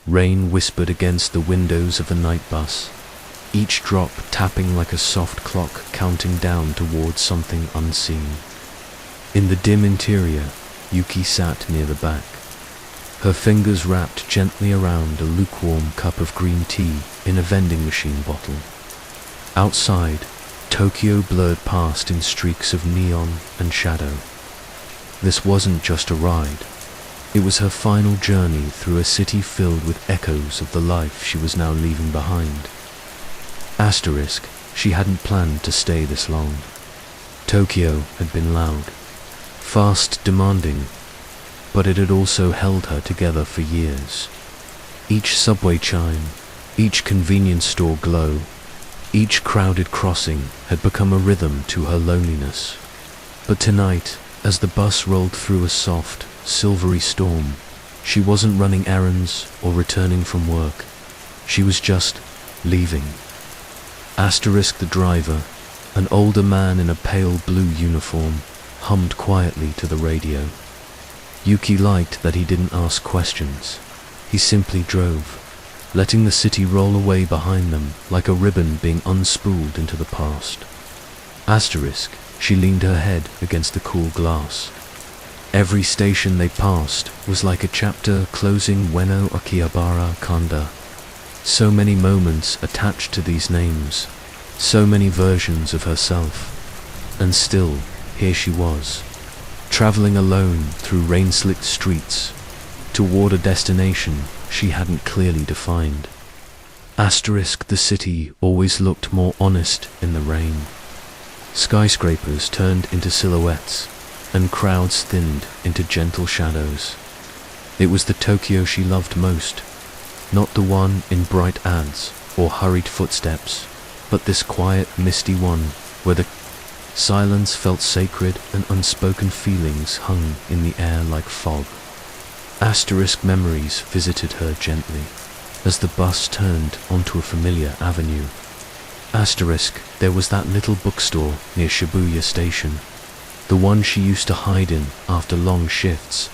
Rain whispered against the windows of the night bus, each drop tapping like a soft clock counting down towards something unseen. In the dim interior, Yuki sat near the back, her fingers wrapped gently around a lukewarm cup of green tea in a vending machine bottle. Outside, Tokyo blurred past in streaks of neon and shadow. This wasn't just a ride. It was her final journey through a city filled with echoes of the life she was now leaving behind. Asterisk, she hadn't planned to stay this long. Tokyo had been loud, fast, demanding, but it had also held her together for years. Each subway chime, each convenience store glow, each crowded crossing had become a rhythm to her loneliness. But tonight, as the bus rolled through a soft, silvery storm, she wasn't running errands or returning from work. She was just leaving. Asterisk, the driver, an older man in a pale blue uniform, hummed quietly to the radio. Yuki liked that he didn't ask questions. He simply drove, letting the city roll away behind them like a ribbon being unspooled into the past. Asterisk, she leaned her head against the cool glass. Every station they passed was like a chapter closing Ueno Akihabara Kanda. So many moments attached to these names, so many versions of herself. And still, here she was, traveling alone through rain-slicked streets, toward a destination she hadn't clearly defined. Asterisk, the city always looked more honest in the rain. Skyscrapers turned into silhouettes, and crowds thinned into gentle shadows. It was the Tokyo she loved most, not the one in bright ads or hurried footsteps, but this quiet, misty one where the silence felt sacred and unspoken feelings hung in the air like fog. Asterisk memories visited her gently as the bus turned onto a familiar avenue. Asterisk, there was that little bookstore near Shibuya Station, the one she used to hide in after long shifts.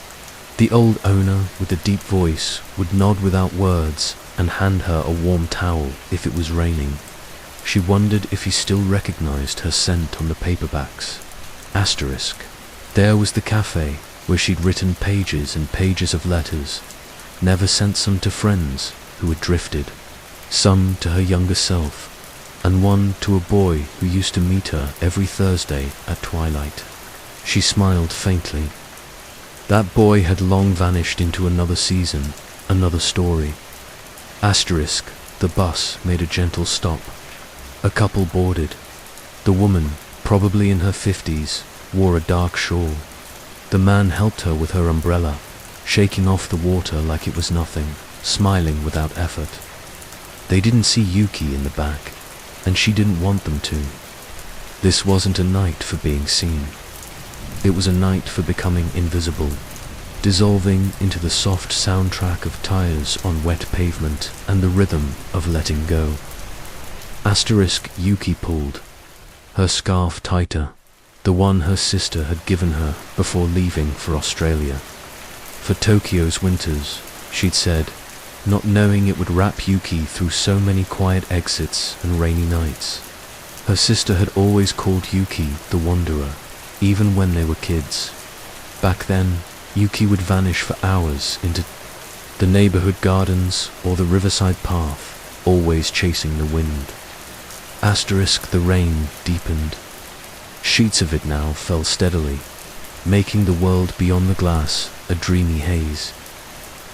The old owner with the deep voice would nod without words and hand her a warm towel if it was raining. She wondered if he still recognized her scent on the paperbacks. Asterisk, there was the cafe where she'd written pages and pages of letters, never sent some to friends who had drifted, some to her younger self, and one to a boy who used to meet her every Thursday at twilight. She smiled faintly. That boy had long vanished into another season, another story. Asterisk, the bus made a gentle stop. A couple boarded. The woman, probably in her 50s, wore a dark shawl. The man helped her with her umbrella, shaking off the water like it was nothing, smiling without effort. They didn't see Yuki in the back, and she didn't want them to. This wasn't a night for being seen. It was a night for becoming invisible, dissolving into the soft soundtrack of tires on wet pavement and the rhythm of letting go. Asterisk, Yuki pulled, her scarf tighter, the one her sister had given her before leaving for Australia. For Tokyo's winters, she'd said, not knowing it would wrap Yuki through so many quiet exits and rainy nights. Her sister had always called Yuki the Wanderer, even when they were kids. Back then, Yuki would vanish for hours into the neighborhood gardens or the riverside path, always chasing the wind. Asterisk, the rain deepened. Sheets of it now fell steadily, making the world beyond the glass a dreamy haze.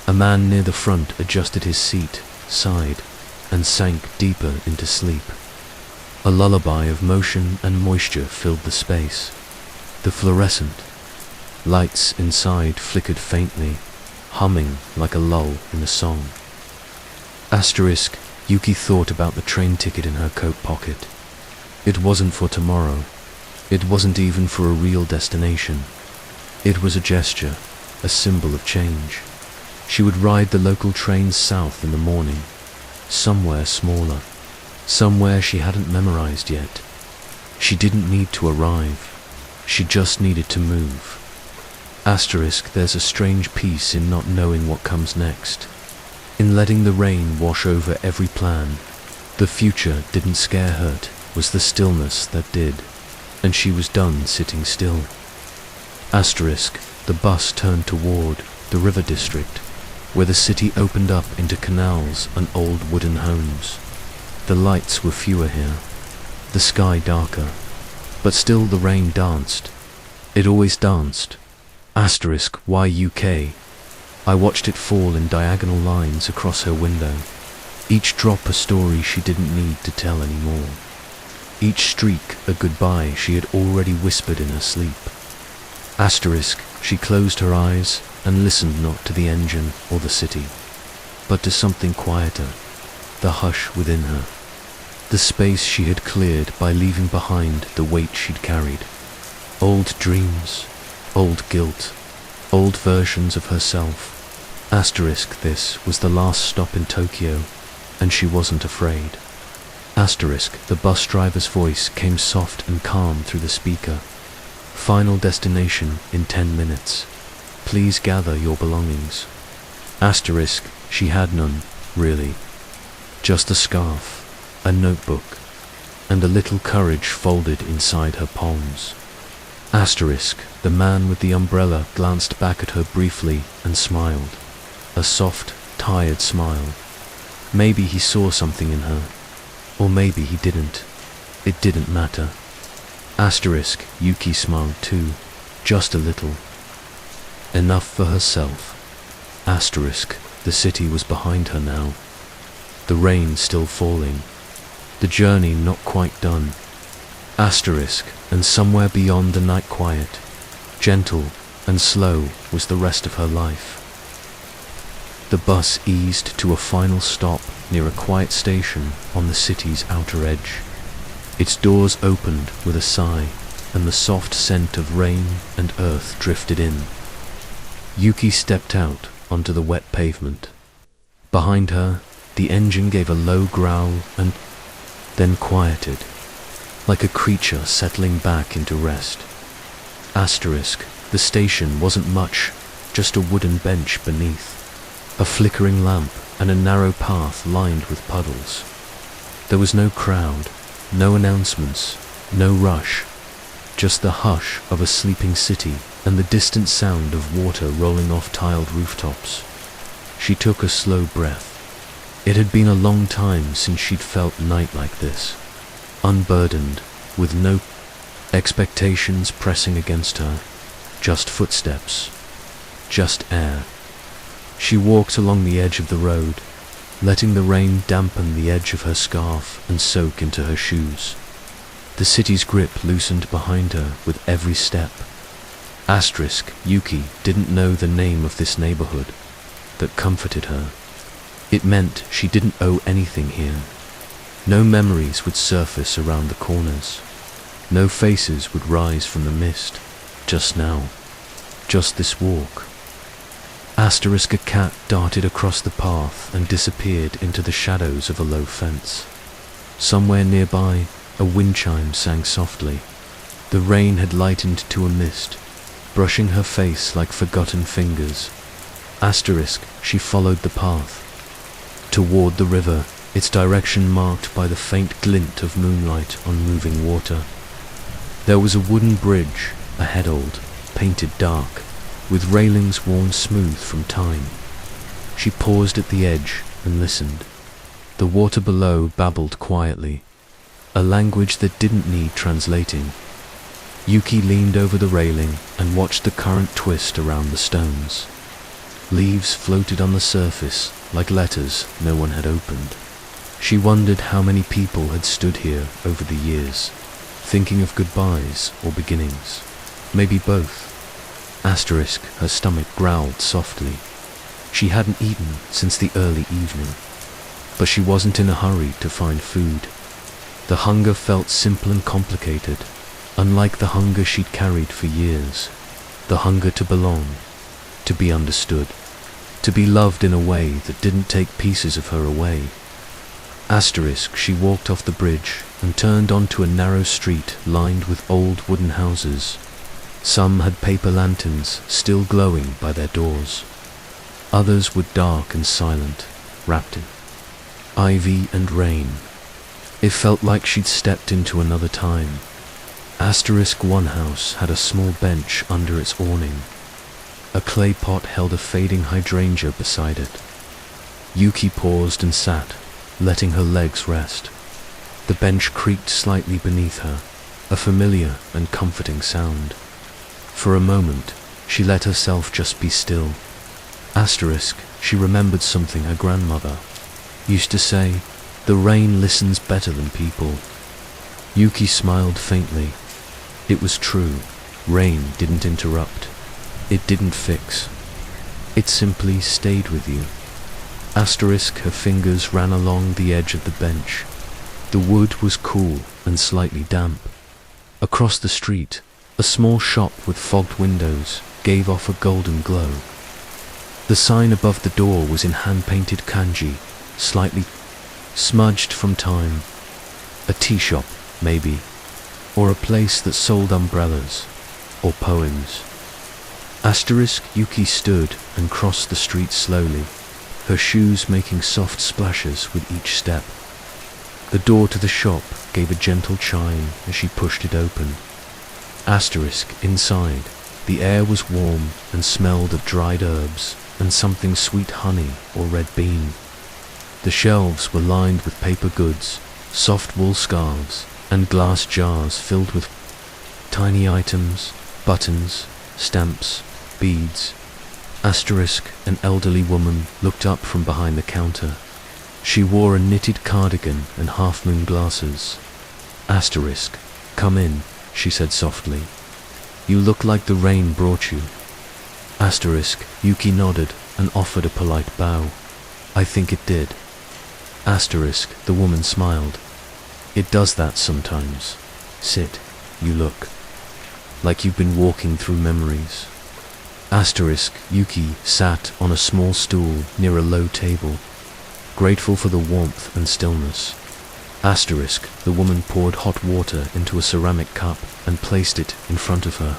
A man near the front adjusted his seat, sighed, and sank deeper into sleep. A lullaby of motion and moisture filled the space. The fluorescent lights inside flickered faintly, humming like a lull in a song. Asterisk, Yuki thought about the train ticket in her coat pocket. It wasn't for tomorrow. It wasn't even for a real destination. It was a gesture, a symbol of change. She would ride the local trains south in the morning, somewhere smaller, somewhere she hadn't memorized yet. She didn't need to arrive. She just needed to move. Asterisk, there's a strange peace in not knowing what comes next. in letting the rain wash over every plan. The future didn't scare her, it was the stillness that did, and she was done sitting still. Asterisk, the bus turned toward the river district, where the city opened up into canals and old wooden homes. The lights were fewer here, the sky darker, but still the rain danced. It always danced. Asterisk, YUK. I watched it fall in diagonal lines across her window, each drop a story she didn't need to tell anymore, each streak a goodbye she had already whispered in her sleep. Asterisk, she closed her eyes and listened not to the engine or the city, but to something quieter, the hush within her, the space she had cleared by leaving behind the weight she'd carried. Old dreams, old guilt, old versions of herself. Asterisk, this was the last stop in Tokyo, and she wasn't afraid. Asterisk, the bus driver's voice came soft and calm through the speaker. Final destination in 10 minutes. Please gather your belongings. Asterisk, she had none, really. Just a scarf, a notebook, and a little courage folded inside her palms. Asterisk, the man with the umbrella glanced back at her briefly and smiled. A soft, tired smile. Maybe he saw something in her, or maybe he didn't. It didn't matter. Asterisk, Yuki smiled too, just a little. Enough for herself. Asterisk, the city was behind her now. The rain still falling. The journey not quite done. Asterisk, and somewhere beyond the night quiet, gentle and slow was the rest of her life. The bus eased to a final stop near a quiet station on the city's outer edge. Its doors opened with a sigh, and the soft scent of rain and earth drifted in. Yuki stepped out onto the wet pavement. Behind her, the engine gave a low growl and then quieted, like a creature settling back into rest. Asterisk, the station wasn't much, just a wooden bench beneath, a flickering lamp and a narrow path lined with puddles. There was no crowd, no announcements, no rush, just the hush of a sleeping city and the distant sound of water rolling off tiled rooftops. She took a slow breath. It had been a long time since she'd felt night like this, unburdened, with no expectations pressing against her, just footsteps, just air. She walked along the edge of the road, letting the rain dampen the edge of her scarf and soak into her shoes. The city's grip loosened behind her with every step. Asterisk, Yuki didn't know the name of this neighborhood that comforted her. It meant she didn't owe anything here. No memories would surface around the corners. No faces would rise from the mist, just now. Just this walk. Asterisk, a cat darted across the path and disappeared into the shadows of a low fence. Somewhere nearby, a wind chime sang softly. The rain had lightened to a mist, brushing her face like forgotten fingers. Asterisk, she followed the path. Toward the river, its direction marked by the faint glint of moonlight on moving water. There was a wooden bridge, a head-old, painted dark, with railings worn smooth from time. She paused at the edge and listened. The water below babbled quietly, a language that didn't need translating. Yuki leaned over the railing and watched the current twist around the stones. Leaves floated on the surface like letters no one had opened. She wondered how many people had stood here over the years, thinking of goodbyes or beginnings. Maybe both. Asterisk, her stomach growled softly. She hadn't eaten since the early evening, but she wasn't in a hurry to find food. The hunger felt simple and complicated, unlike the hunger she'd carried for years. The hunger to belong, to be understood, to be loved in a way that didn't take pieces of her away. Asterisk, she walked off the bridge and turned onto a narrow street lined with old wooden houses. Some had paper lanterns still glowing by their doors. Others were dark and silent, wrapped in ivy and rain. It felt like she'd stepped into another time. One house had a small bench under its awning. A clay pot held a fading hydrangea beside it. Yuki paused and sat, letting her legs rest. The bench creaked slightly beneath her, a familiar and comforting sound. For a moment, she let herself just be still. She remembered something her grandmother used to say, "The rain listens better than people." Yuki smiled faintly. It was true. Rain didn't interrupt. It didn't fix. It simply stayed with you. Her fingers ran along the edge of the bench. The wood was cool and slightly damp. Across the street, a small shop with fogged windows gave off a golden glow. The sign above the door was in hand-painted kanji, slightly smudged from time. A tea shop, maybe, or a place that sold umbrellas or poems. Yuki stood and crossed the street slowly, her shoes making soft splashes with each step. The door to the shop gave a gentle chime as she pushed it open. Inside, the air was warm and smelled of dried herbs and something sweet honey or red bean. The shelves were lined with paper goods, soft wool scarves, and glass jars filled with tiny items, buttons, stamps, beads. An elderly woman looked up from behind the counter. She wore a knitted cardigan and half-moon glasses. "Come in," she said softly. "You look like the rain brought you." Yuki nodded and offered a polite bow. "I think it did." The woman smiled. "It does that sometimes. Sit, you look like you've been walking through memories." Yuki sat on a small stool near a low table, grateful for the warmth and stillness. The woman poured hot water into a ceramic cup and placed it in front of her.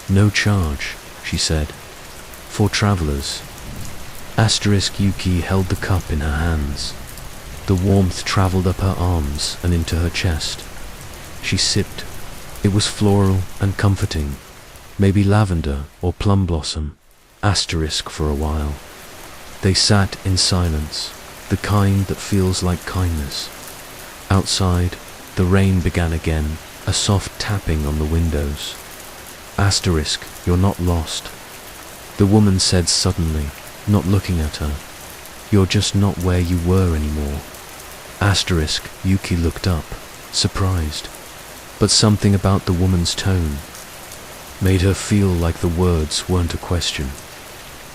"No charge," she said. "For travelers." Yuki held the cup in her hands. The warmth traveled up her arms and into her chest. She sipped. It was floral and comforting, maybe lavender or plum blossom. For a while. They sat in silence, the kind that feels like kindness. Outside, the rain began again, a soft tapping on the windows. "You're not lost," the woman said suddenly, not looking at her. "You're just not where you were anymore." Yuki looked up, surprised. But something about the woman's tone made her feel like the words weren't a question.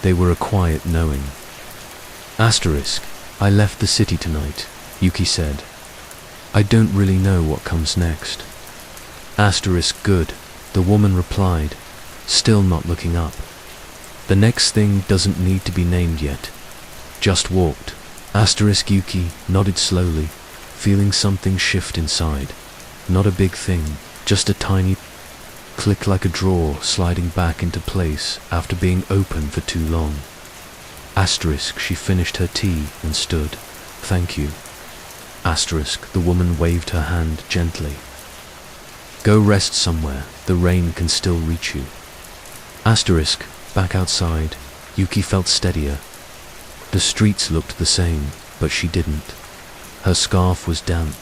They were a quiet knowing. "I left the city tonight," Yuki said. "I don't really know what comes next." "Good," the woman replied, still not looking up. "The next thing doesn't need to be named yet. Just walked." Yuki nodded slowly, feeling something shift inside. Not a big thing, just a tiny click like a drawer sliding back into place after being open for too long. She finished her tea and stood. "Thank you." The woman waved her hand gently. "Go rest somewhere, the rain can still reach you." Back outside, Yuki felt steadier. The streets looked the same, but she didn't. Her scarf was damp.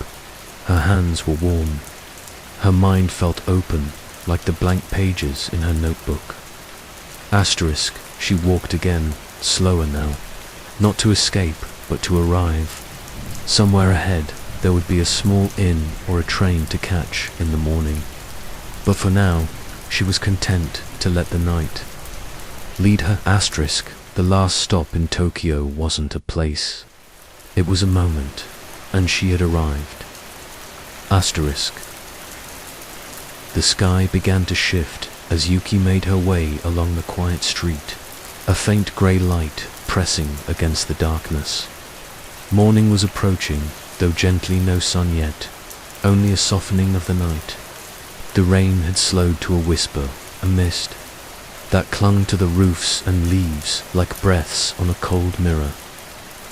Her hands were warm. Her mind felt open, like the blank pages in her notebook. She walked again, slower now. Not to escape, but to arrive. Somewhere ahead, there would be a small inn or a train to catch in the morning. But for now, she was content to let the night lead her. The last stop in Tokyo wasn't a place. It was a moment, and she had arrived. The sky began to shift as Yuki made her way along the quiet street, a faint grey light pressing against the darkness. Morning was approaching, though gently no sun yet, only a softening of the night. The rain had slowed to a whisper, a mist that clung to the roofs and leaves like breaths on a cold mirror.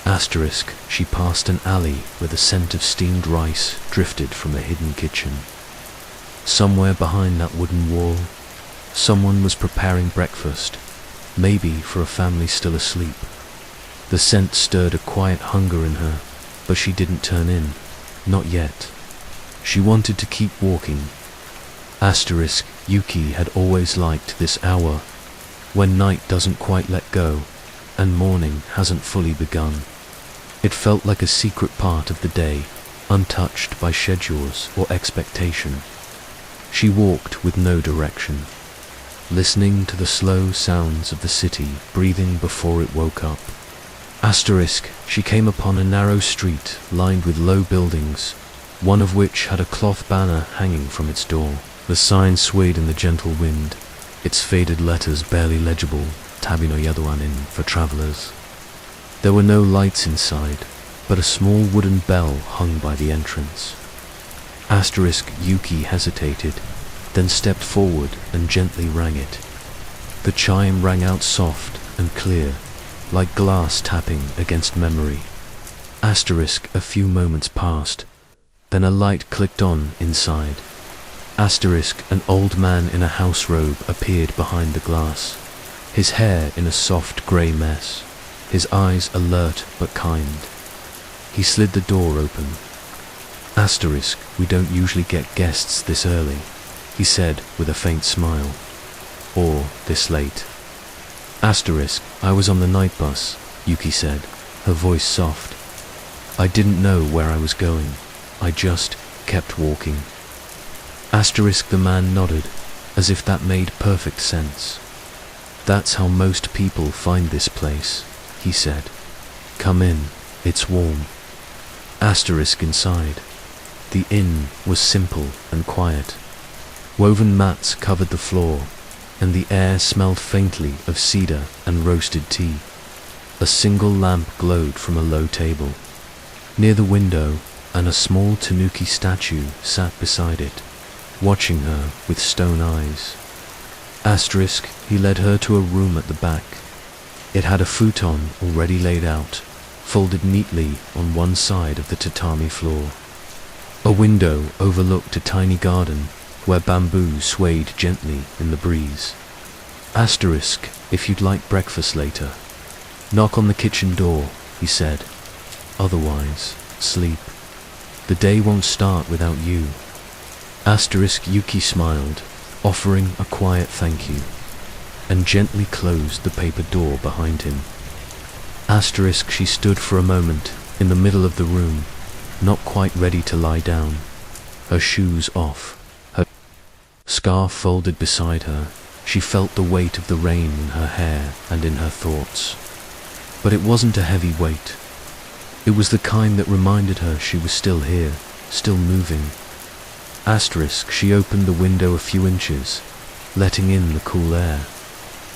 Asterisk, she passed an alley where the scent of steamed rice drifted from a hidden kitchen. Somewhere behind that wooden wall, someone was preparing breakfast, maybe for a family still asleep. The scent stirred a quiet hunger in her, but she didn't turn in. Not yet. She wanted to keep walking. Asterisk, Yuki had always liked this hour, when night doesn't quite let go, and morning hasn't fully begun. It felt like a secret part of the day, untouched by schedules or expectation. She walked with no direction, listening to the slow sounds of the city breathing before it woke up. Asterisk, she came upon a narrow street lined with low buildings, one of which had a cloth banner hanging from its door. The sign swayed in the gentle wind, its faded letters barely legible, Tabi no Yadoanin for travelers. There were no lights inside, but a small wooden bell hung by the entrance. Asterisk, Yuki hesitated, then stepped forward and gently rang it. The chime rang out soft and clear, like glass tapping against memory. Asterisk, a few moments passed, then a light clicked on inside. Asterisk, an old man in a house robe appeared behind the glass, his hair in a soft grey mess, his eyes alert but kind. He slid the door open. Asterisk, we don't usually get guests this early, he said with a faint smile. Or this late. Asterisk, I was on the night bus, Yuki said, her voice soft. I didn't know where I was going. I just kept walking. Asterisk, the man nodded, as if that made perfect sense. That's how most people find this place, he said. Come in, it's warm. Asterisk, inside. The inn was simple and quiet. Woven mats covered the floor, and the air smelled faintly of cedar and roasted tea. A single lamp glowed from a low table. Near the window, and a small tanuki statue sat beside it, watching her with stone eyes. Asterisk, he led her to a room at the back. It had a futon already laid out, folded neatly on one side of the tatami floor. A window overlooked a tiny garden where bamboo swayed gently in the breeze. Asterisk, if you'd like breakfast later, knock on the kitchen door, he said. Otherwise, sleep. The day won't start without you. Asterisk, Yuki smiled, offering a quiet thank you, and gently closed the paper door behind him. Asterisk, she stood for a moment in the middle of the room, not quite ready to lie down, her shoes off, her scarf folded beside her. She felt the weight of the rain in her hair and in her thoughts. But it wasn't a heavy weight. It was the kind that reminded her she was still here, still moving. Asterisk, she opened the window a few inches, letting in the cool air.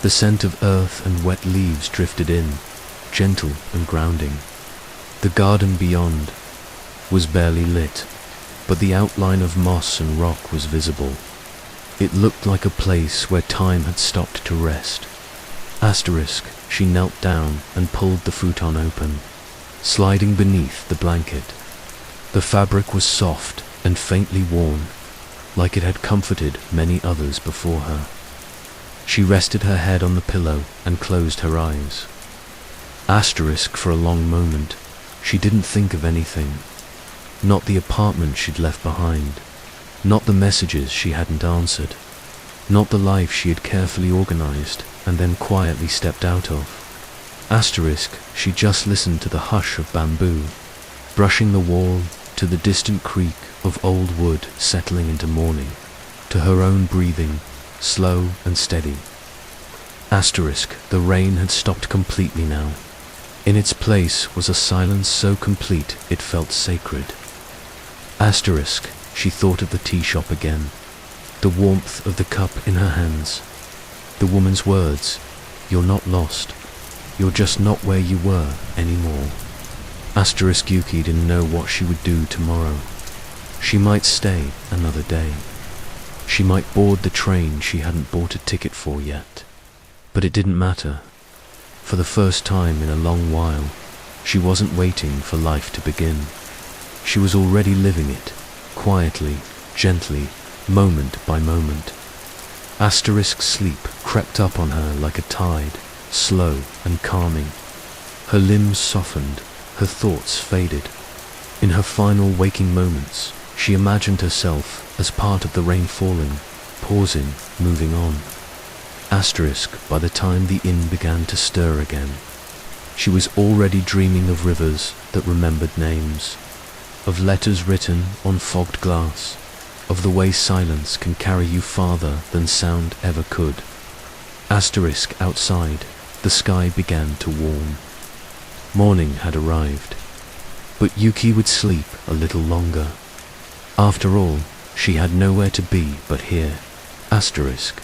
The scent of earth and wet leaves drifted in, gentle and grounding. The garden beyond was barely lit, but the outline of moss and rock was visible. It looked like a place where time had stopped to rest. Asterisk, she knelt down and pulled the futon open, sliding beneath the blanket. The fabric was soft and faintly worn, like it had comforted many others before her. She rested her head on the pillow and closed her eyes. Asterisk, for a long moment, she didn't think of anything. Not the apartment she'd left behind, not the messages she hadn't answered, not the life she had carefully organized and then quietly stepped out of. Asterisk, she just listened to the hush of bamboo, brushing the wall, to the distant creak of old wood settling into morning, to her own breathing, slow and steady. Asterisk, the rain had stopped completely now. In its place was a silence so complete it felt sacred. Asterisk, she thought of the tea shop again, the warmth of the cup in her hands, the woman's words, "You're not lost, you're just not where you were anymore." Asterisk, Yuki didn't know what she would do tomorrow. She might stay another day. She might board the train she hadn't bought a ticket for yet. But it didn't matter. For the first time in a long while, She wasn't waiting for life to begin. She was already living it, quietly, gently, moment by moment. Asterisk sleep crept up on her like a tide, slow and calming. Her limbs softened, her thoughts faded. In her final waking moments, she imagined herself as part of the rain falling, pausing, moving on. Asterisk, by the time the inn began to stir again, she was already dreaming of rivers that remembered names, of letters written on fogged glass, of the way silence can carry you farther than sound ever could. Asterisk, outside, the sky began to warm. Morning had arrived, but Yuki would sleep a little longer. After all, she had nowhere to be but here. Asterisk.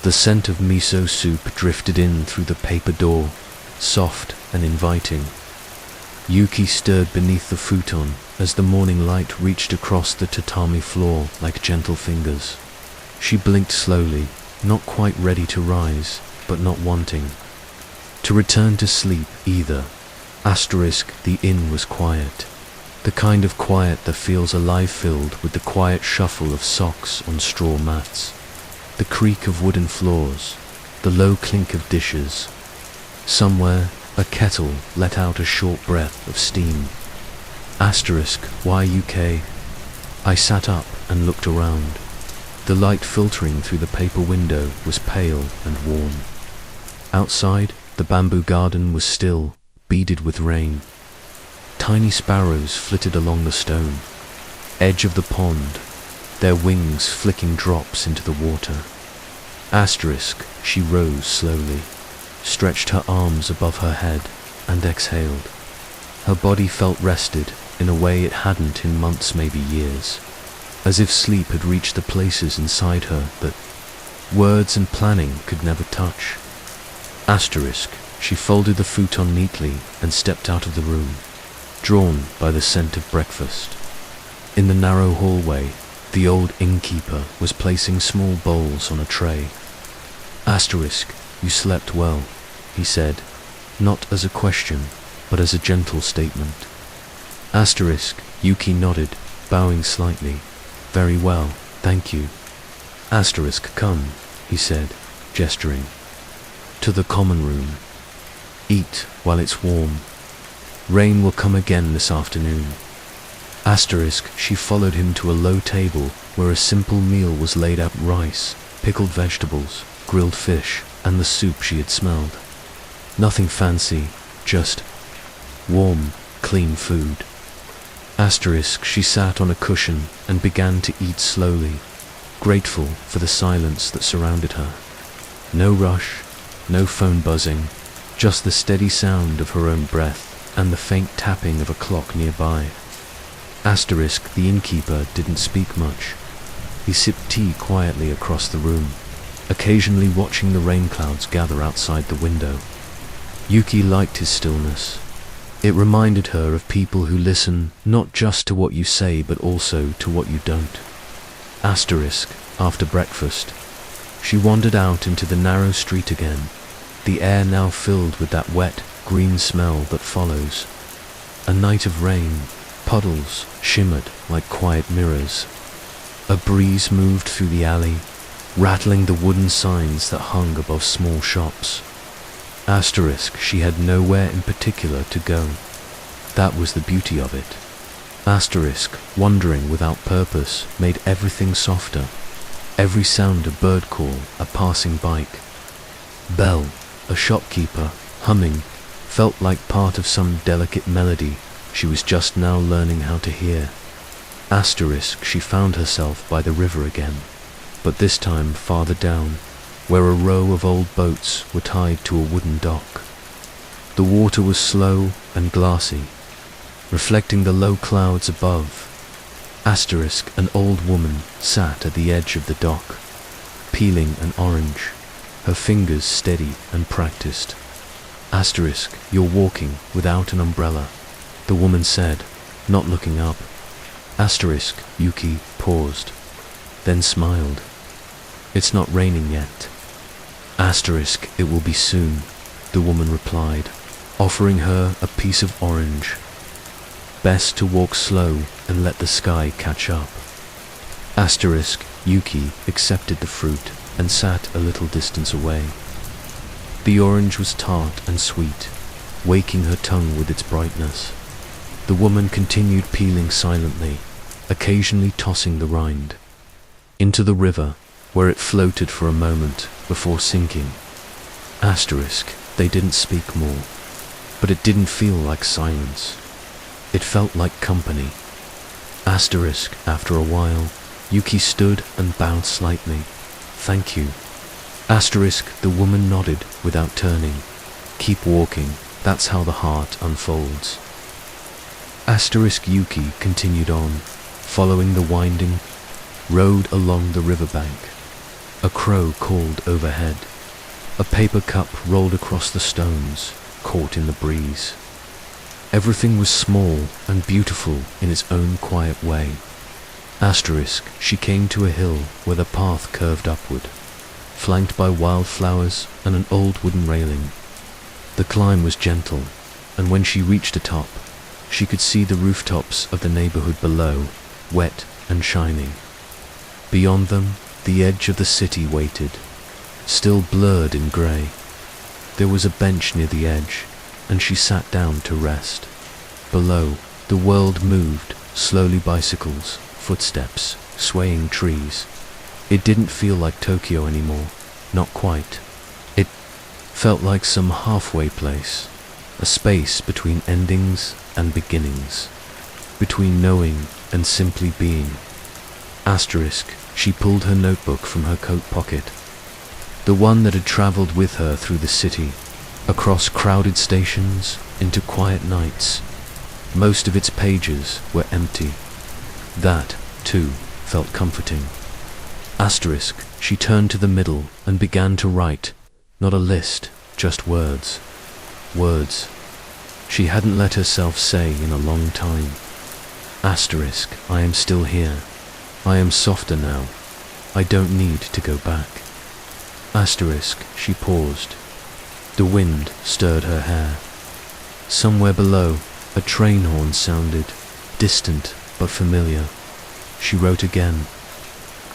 The scent of miso soup drifted in through the paper door, soft and inviting. Yuki stirred beneath the futon as the morning light reached across the tatami floor like gentle fingers. She blinked slowly, not quite ready to rise, but not wanting to return to sleep either. Asterisk, the inn was quiet. The kind of quiet that feels alive, filled with the quiet shuffle of socks on straw mats, the creak of wooden floors, the low clink of dishes. Somewhere, a kettle let out a short breath of steam. Asterisk, why UK? I sat up and looked around. The light filtering through the paper window was pale and warm. Outside, the bamboo garden was still, beaded with rain. Tiny sparrows flitted along the stone edge of the pond, their wings flicking drops into the water. Asterisk, she rose slowly, stretched her arms above her head, and exhaled. Her body felt rested in a way it hadn't in months, maybe years, as if sleep had reached the places inside her that words and planning could never touch. Asterisk, she folded the futon neatly and stepped out of the room, drawn by the scent of breakfast. In the narrow hallway, the old innkeeper was placing small bowls on a tray. Asterisk, you slept well, he said, not as a question, but as a gentle statement. Asterisk, Yuki nodded, bowing slightly. Very well, thank you. Asterisk, come, he said, gesturing. To the common room. Eat while it's warm. Rain will come again this afternoon. Asterisk, she followed him to a low table where a simple meal was laid out: rice, pickled vegetables, grilled fish, and the soup she had smelled. Nothing fancy, just warm, clean food. Asterisk, she sat on a cushion and began to eat slowly, grateful for the silence that surrounded her. No rush, no phone buzzing, just the steady sound of her own breath and the faint tapping of a clock nearby. Asterisk, the innkeeper, didn't speak much. He sipped tea quietly across the room, occasionally watching the rain clouds gather outside the window. Yuki liked his stillness. It reminded her of people who listen not just to what you say but also to what you don't. Asterisk, after breakfast, she wandered out into the narrow street again, the air now filled with that wet, green smell that follows. A night of rain, puddles shimmered like quiet mirrors. A breeze moved through the alley, rattling the wooden signs that hung above small shops. Asterisk, she had nowhere in particular to go. That was the beauty of it. Asterisk, wandering without purpose, made everything softer. Every sound a bird call, a passing bike. Bell, a shopkeeper, humming, felt like part of some delicate melody she was just now learning how to hear. Asterisk, she found herself by the river again, but this time farther down, where a row of old boats were tied to a wooden dock. The water was slow and glassy, reflecting the low clouds above. Asterisk, an old woman, sat at the edge of the dock, peeling an orange, her fingers steady and practiced. Asterisk, you're walking without an umbrella, the woman said, not looking up. Asterisk, Yuki paused, then smiled. It's not raining yet. Asterisk, it will be soon, the woman replied, offering her a piece of orange. Best to walk slow and let the sky catch up. Asterisk, Yuki accepted the fruit and sat a little distance away. The orange was tart and sweet, waking her tongue with its brightness. The woman continued peeling silently, occasionally tossing the rind into the river, where it floated for a moment before sinking. Asterisk, they didn't speak more, but it didn't feel like silence. It felt like company. Asterisk, after a while, Yuki stood and bowed slightly. Thank you. Asterisk, the woman nodded without turning. Keep walking, that's how the heart unfolds. Asterisk, Yuki continued on, following the winding road along the riverbank. A crow called overhead. A paper cup rolled across the stones, caught in the breeze. Everything was small and beautiful in its own quiet way. Asterisk, she came to a hill where the path curved upward, flanked by wildflowers and an old wooden railing. The climb was gentle, and when she reached the top, she could see the rooftops of the neighborhood below, wet and shining. Beyond them, the edge of the city waited, still blurred in grey. There was a bench near the edge, and she sat down to rest. Below, the world moved, slowly bicycles, footsteps, swaying trees. It didn't feel like Tokyo anymore, not quite. It felt like some halfway place, a space between endings and beginnings, between knowing and simply being. Asterisk, she pulled her notebook from her coat pocket, the one that had travelled with her through the city, across crowded stations, into quiet nights. Most of its pages were empty. That, too, felt comforting. Asterisk, she turned to the middle and began to write, not a list, just words. Words she hadn't let herself say in a long time. Asterisk, I am still here. I am softer now. I don't need to go back. Asterisk, she paused. The wind stirred her hair. Somewhere below, a train horn sounded, distant but familiar. She wrote again.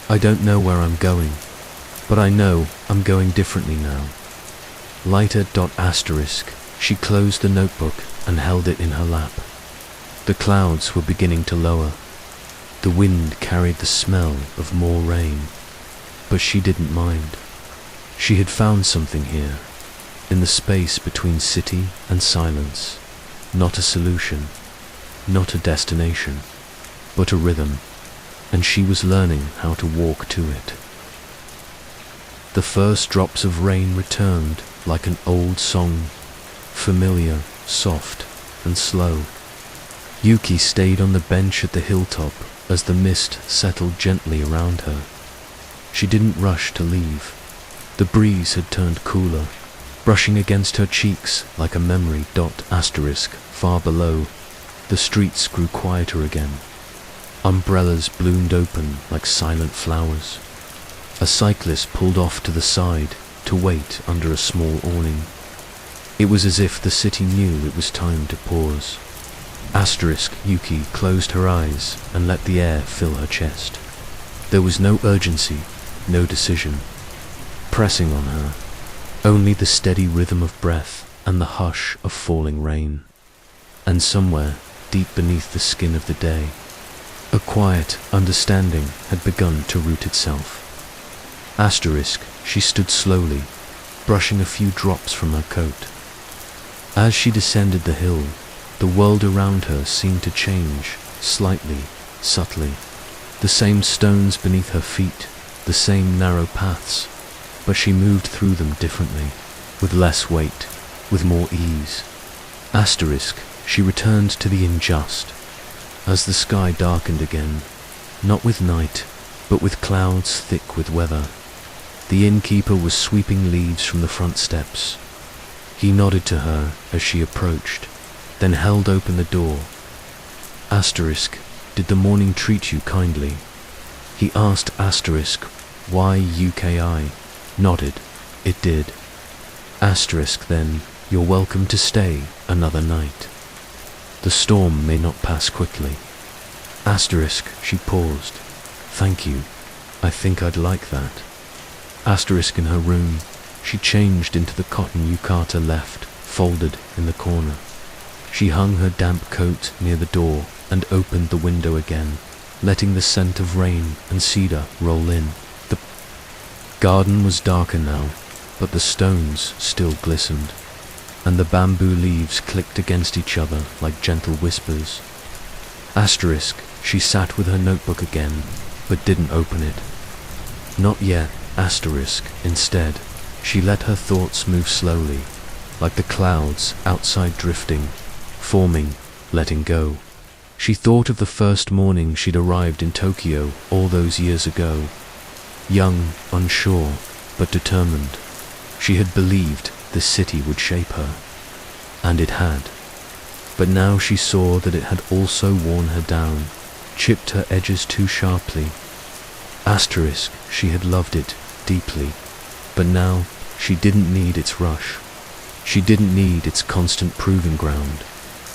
I don't know where I'm going, but I know I'm going differently now. Lighter. Asterisk, she closed the notebook and held it in her lap. The clouds were beginning to lower. The wind carried the smell of more rain, but she didn't mind. She had found something here, in the space between city and silence. Not a solution, not a destination, but a rhythm, and she was learning how to walk to it. The first drops of rain returned like an old song, familiar, soft, and slow. Yuki stayed on the bench at the hilltop as the mist settled gently around her. She didn't rush to leave. The breeze had turned cooler, brushing against her cheeks like a memory. Asterisk, far below, the streets grew quieter again. Umbrellas bloomed open like silent flowers. A cyclist pulled off to the side to wait under a small awning. It was as if the city knew it was time to pause. Asterisk, Yuki closed her eyes and let the air fill her chest. There was no urgency, no decision pressing on her, only the steady rhythm of breath and the hush of falling rain. And somewhere, deep beneath the skin of the day, a quiet understanding had begun to root itself. Asterisk, she stood slowly, brushing a few drops from her coat. As she descended the hill, the world around her seemed to change, slightly, subtly. The same stones beneath her feet, the same narrow paths, but she moved through them differently, with less weight, with more ease. Asterisk, she returned to the unjust, as the sky darkened again, not with night, but with clouds thick with weather. The innkeeper was sweeping leaves from the front steps. He nodded to her as she approached, then held open the door. Asterisk, did the morning treat you kindly? He asked. Asterisk, why UKI? Nodded. It did. Asterisk, then, you're welcome to stay, another night. The storm may not pass quickly. Asterisk, she paused. Thank you. I think I'd like that. Asterisk, in her room, she changed into the cotton yukata left, folded in the corner. She hung her damp coat near the door and opened the window again, letting the scent of rain and cedar roll in. The garden was darker now, but the stones still glistened, and the bamboo leaves clicked against each other like gentle whispers. Asterisk, she sat with her notebook again, but didn't open it. Not yet, asterisk. Instead, she let her thoughts move slowly, like the clouds outside drifting, forming, letting go. She thought of the first morning she'd arrived in Tokyo all those years ago. Young, unsure, but determined. She had believed the city would shape her. And it had. But now she saw that it had also worn her down, chipped her edges too sharply. Asterisk, she had loved it deeply, but now she didn't need its rush. She didn't need its constant proving ground.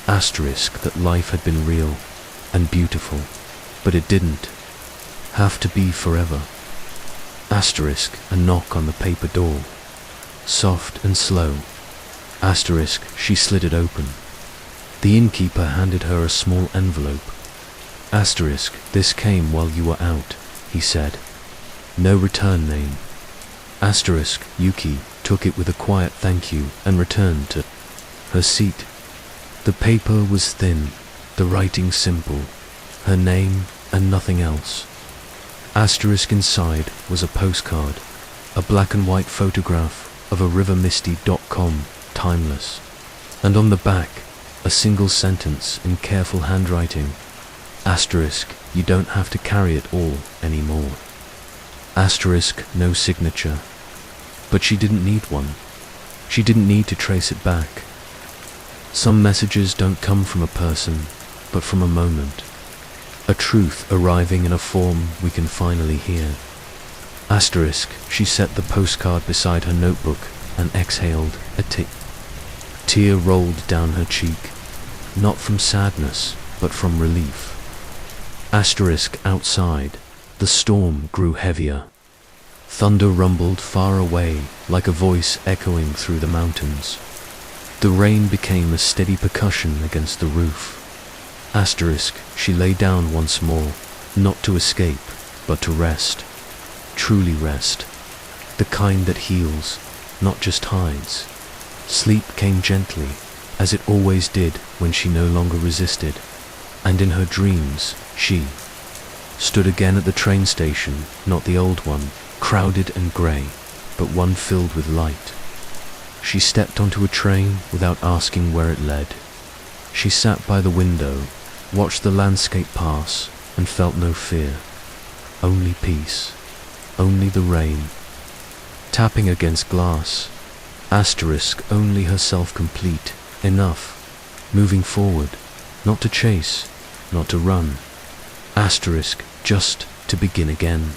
Asterisk, that life had been real and beautiful, but it didn't have to be forever. Asterisk, a knock on the paper door. Soft and slow. Asterisk, she slid it open. The innkeeper handed her a small envelope. Asterisk, this came while you were out, he said. No return name. Asterisk, Yuki took it with a quiet thank you and returned to her seat. The paper was thin, the writing simple, her name and nothing else. Asterisk, inside was a postcard, a black and white photograph of a rivermisty.com, timeless, and on the back, a single sentence in careful handwriting. Asterisk, you don't have to carry it all anymore. Asterisk, no signature. But she didn't need one. She didn't need to trace it back. Some messages don't come from a person, but from a moment. A truth arriving in a form we can finally hear. Asterisk, she set the postcard beside her notebook and exhaled a tear rolled down her cheek, not from sadness, but from relief. Asterisk, outside, the storm grew heavier. Thunder rumbled far away like a voice echoing through the mountains. The rain became a steady percussion against the roof. Asterisk, she lay down once more, not to escape, but to rest. Truly rest. The kind that heals, not just hides. Sleep came gently, as it always did when she no longer resisted. And in her dreams, she stood again at the train station, not the old one, crowded and grey, but one filled with light. She stepped onto a train without asking where it led. She sat by the window, watched the landscape pass, and felt no fear. Only peace. Only the rain. Tapping against glass. Asterisk, only herself complete. Enough. Moving forward. Not to chase. Not to run. Asterisk, just to begin again.